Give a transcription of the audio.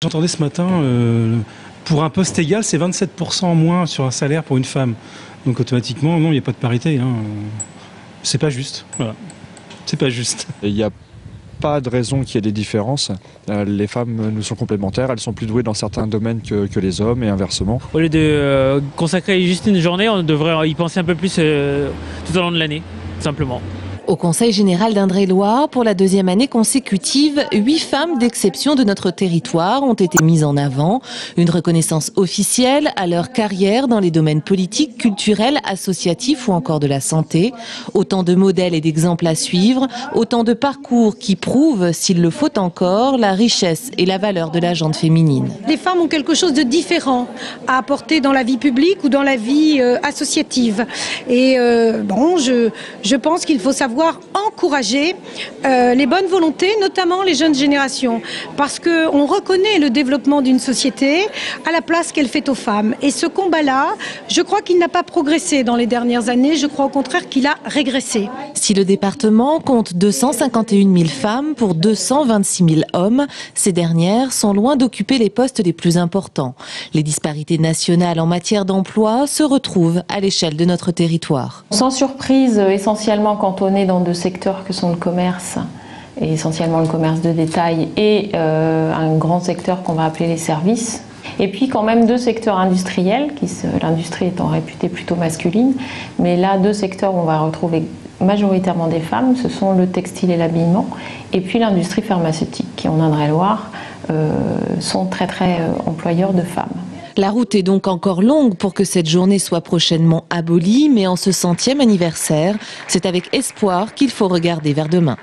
J'entendais ce matin, pour un poste égal, c'est 27% en moins sur un salaire pour une femme. Donc automatiquement, non, il n'y a pas de parité. C'est pas juste. Voilà. C'est pas juste. Il n'y a pas de raison qu'il y ait des différences. Les femmes nous sont complémentaires, elles sont plus douées dans certains domaines que les hommes et inversement. Au lieu de consacrer juste une journée, on devrait y penser un peu plus tout au long de l'année, tout simplement. Au Conseil général d'Indre-et-Loire, pour la deuxième année consécutive, 8 femmes d'exception de notre territoire ont été mises en avant. Une reconnaissance officielle à leur carrière dans les domaines politiques, culturels, associatifs ou encore de la santé. Autant de modèles et d'exemples à suivre, autant de parcours qui prouvent, s'il le faut encore, la richesse et la valeur de la gente féminine. Les femmes ont quelque chose de différent à apporter dans la vie publique ou dans la vie associative. Et je pense qu'il faut savoir encourager les bonnes volontés, notamment les jeunes générations, parce qu'on reconnaît le développement d'une société à la place qu'elle fait aux femmes. Et ce combat-là, je crois qu'il n'a pas progressé dans les dernières années, je crois au contraire qu'il a régressé. Si le département compte 251 000 femmes pour 226 000 hommes, ces dernières sont loin d'occuper les postes les plus importants. Les disparités nationales en matière d'emploi se retrouvent à l'échelle de notre territoire. Sans surprise, essentiellement cantonnée dans deux secteurs que sont le commerce, et essentiellement le commerce de détail, et un grand secteur qu'on va appeler les services. Et puis quand même deux secteurs industriels, l'industrie étant réputée plutôt masculine, mais là deux secteurs où on va retrouver majoritairement des femmes, ce sont le textile et l'habillement, et puis l'industrie pharmaceutique, qui en Indre-et-Loire sont très employeurs de femmes. La route est donc encore longue pour que cette journée soit prochainement abolie, mais en ce 100e anniversaire, c'est avec espoir qu'il faut regarder vers demain.